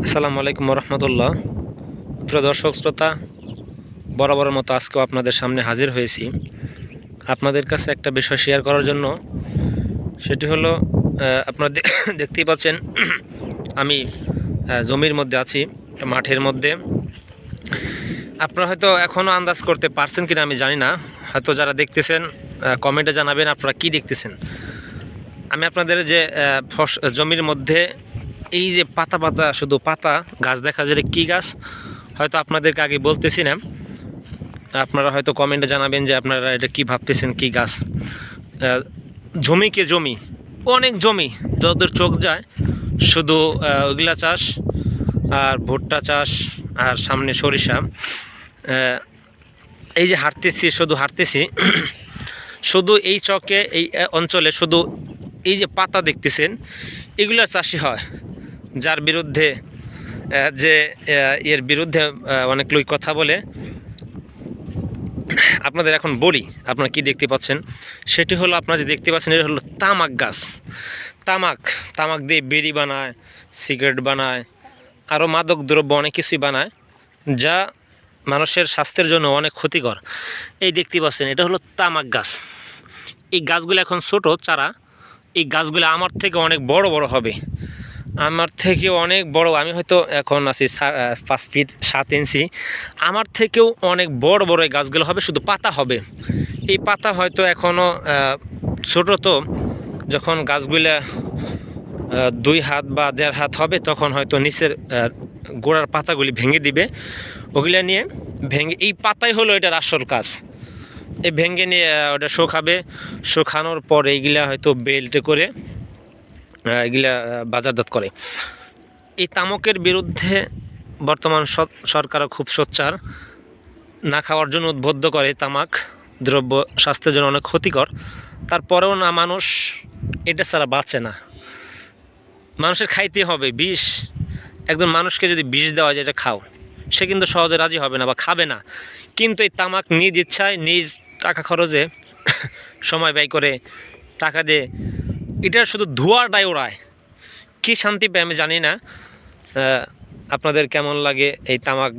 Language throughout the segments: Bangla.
আসসালামু আলাইকুম রহমতুল্লাহ। প্রিয় দর্শক শ্রোতা, বরাবরের মতো আজকেও আপনাদের সামনে হাজির হয়েছি আপনাদের কাছে একটা বিষয় শেয়ার করার জন্য। সেটি হলো আপনারা দেখতেই পাচ্ছেন আমি জমির মধ্যে আছি, মাঠের মধ্যে। আপনারা হয়তো এখনও আন্দাজ করতে পারছেন কিনা আমি জানি না, হয়তো যারা দেখতেছেন কমেন্টে জানাবেন আপনারা কি দেখতেছেন। আমি আপনাদের যে জমির মধ্যে এই যে পাতা পাতা শুধু পাতা গাছ দেখা যায়, কি গাছ হয়তো আপনাদেরকে আগে বলতেছি না, আপনারা হয়তো কমেন্টে জানাবেন যে আপনারা এটা কি ভাবতেছেন, কি গাছ। জমিকে জমি, অনেক জমি, যতদূর চোখ যায় শুধু ওইগুলা চাষ আর ভুট্টা চাষ আর সামনে সরিষা। এই যে হাঁটতেছি, শুধু হাঁটতেছি, শুধু এই চকে এই অঞ্চলে শুধু এই যে পাতা দেখতেছেন এগুলা চাষই হয়, যার বিরুদ্ধে এর বিরুদ্ধে অনেক লোক কথা বলে। আপনাদের এখন বলি আপনারা কি দেখতে পাচ্ছেন, সেটি হলো আপনারা যে দেখতে পাচ্ছেন এটা হলো তামাক গাছ। তামাক দিয়ে বিড়ি বানায়, সিগারেট বানায়, আরও মাদক দ্রব্য অনেক কিছুই বানায়, যা মানুষের স্বাস্থ্যের জন্য অনেক ক্ষতিকর। এই দেখতে পাচ্ছেন এটা হলো তামাক গাছ। এই গাছগুলো এখন ছোট চারা, এই গাছগুলো আমার থেকে অনেক বড় বড় হবে, আমার থেকে অনেক বড়। আমি হয়তো এখন আছি 5 ফিট 7 ইঞ্চি, আমার থেকেও অনেক বড় বড় এই গাছগুলো হবে, শুধু পাতা হবে। এই পাতা হয়তো এখনও ছোট, তো যখন গাছগুলা 2 হাত বা 1.5 হাত হবে তখন হয়তো নিচের গোড়ার পাতাগুলি ভেঙে দিবে। ওগুলা নিয়ে ভেঙে, এই পাতাই হলো এটার আসল কাজ। এই ভেঙে নিয়ে ওটা শুকাবে, শুকানোর পর এইগুলা হয়তো বেল্টে করে এগুলা বাজারজাত করে। এই তামাকের বিরুদ্ধে বর্তমান সরকারও খুব সোচ্চার, না খাওয়ার জন্য উদ্বুদ্ধ করে। তামাক দ্রব্য স্বাস্থ্যের জন্য অনেক ক্ষতিকর, তারপরেও না মানুষ এটা ছাড়া বাঁচে না। মানুষের খাইতে হবে বিষ। একজন মানুষকে যদি বিষ দেওয়া যায় এটা খাও, সে কিন্তু সহজে রাজি হবে না বা খাবে না। কিন্তু এই তামাক নিজ ইচ্ছায়, নিজ টাকা খরচে সময় ব্যয় করে টাকা দিয়ে এটা শুধু ধোঁয়াটাই ওড়ায়। কী শান্তি পায় আমি জানি না। আপনাদের কেমন লাগে এই তামাক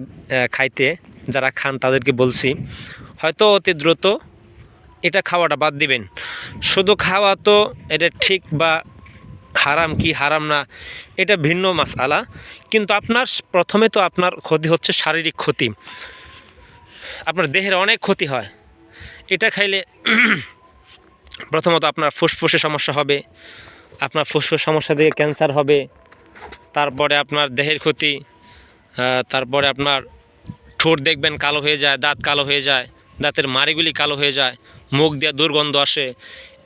খাইতে? যারা খান তাদেরকে বলছি হয়তো অতি দ্রুত এটা খাওয়াটা বাদ দিবেন। শুধু খাওয়া তো এটা ঠিক বা হারাম কি হারাম না এটা ভিন্ন মাসআলা, কিন্তু আপনার প্রথমে তো আপনার ক্ষতি হচ্ছে শারীরিক ক্ষতি, আপনার দেহের অনেক ক্ষতি হয় এটা খাইলে। প্রথমত আপনার ফুসফুসে সমস্যা হবে, আপনার ফুসফুস সমস্যা থেকে ক্যান্সার হবে, তারপরে আপনার দেহের ক্ষতি, তারপরে আপনার ঠোঁট দেখবেন কালো হয়ে যায়, দাঁত কালো হয়ে যায়, দাঁতের মাড়িগুলি কালো হয়ে যায়, মুখ দিয়ে দুর্গন্ধ আসে।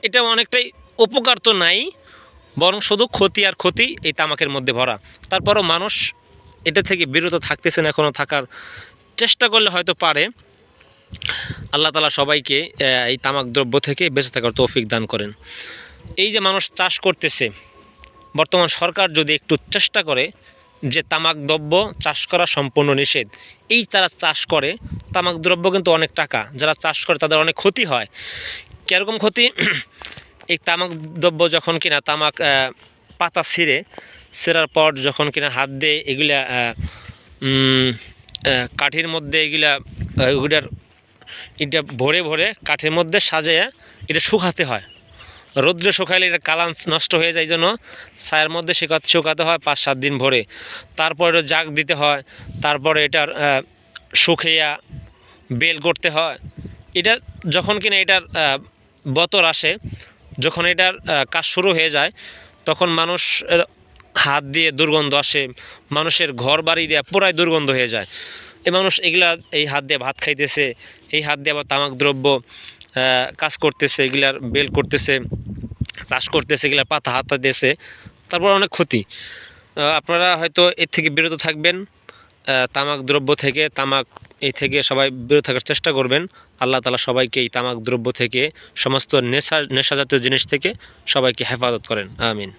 এটা অনেকটাই উপকার তো নাই, বরং শুধু ক্ষতি আর ক্ষতি এই তামাকের মধ্যে ভরা। তারপরও মানুষ এটা থেকে বিরত থাকতেছেন, এখনও থাকার চেষ্টা করলে হয়তো পারে। আল্লাহ তাআলা সবাইকে এই তামাক দ্রব্য থেকে বেঁচে থাকার তৌফিক দান করেন। এই যে মানুষ চাষ করতেছে, বর্তমান সরকার যদি একটু চেষ্টা করে যে তামাক দ্রব্য চাষ করা সম্পূর্ণ নিষেধ, এই তারা চাষ করে তামাক দ্রব্য কিন্তু অনেক টাকা, যারা চাষ করে তাদের অনেক ক্ষতি হয়। কীরকম ক্ষতি? এই তামাক দ্রব্য যখন কিনা তামাক পাতা ছিঁড়ার পর যখন কিনা হাত দিয়ে এগুলা কাঠির মধ্যে এগুলার এটা ভরে ভরে কাঠের মধ্যে সাজিয়ে এটা শুকাতে হয়। রৌদ্রে শুকাইলে এটা কালার নষ্ট হয়ে যায়, জন্য ছায়ের মধ্যে শুকাতে হয় 5-7 দিন ভরে। তারপরে জাগ দিতে হয়, তারপরে এটার শুকিয়ে বেল করতে হয়। এটা যখন কিনা এটার বতর আসে, যখন এটার কাজ শুরু হয়ে যায়, তখন মানুষ হাত দিয়ে দুর্গন্ধ আসে, মানুষের ঘর বাড়ি দিয়ে পুরাই দুর্গন্ধ হয়ে যায়। এই মানুষ এগুলা এই হাত দিয়ে ভাত খাইতেছে, এই হাত দিয়ে আবার তামাক দ্রব্য কাজ করতেছে, এগুলার বেল করতেছে, চাষ করতেছে, এগুলার পাতা হাতা দিয়েছে, তারপর অনেক ক্ষতি। আপনারা হয়তো এর থেকে বিরত থাকবেন, তামাক দ্রব্য থেকে, এই থেকে সবাই বিরত থাকার চেষ্টা করবেন। আল্লাহ তাআলা সবাইকে এই তামাক দ্রব্য থেকে, সমস্ত নেশাজাতীয় জিনিস থেকে সবাইকে হেফাজত করেন। আমিন।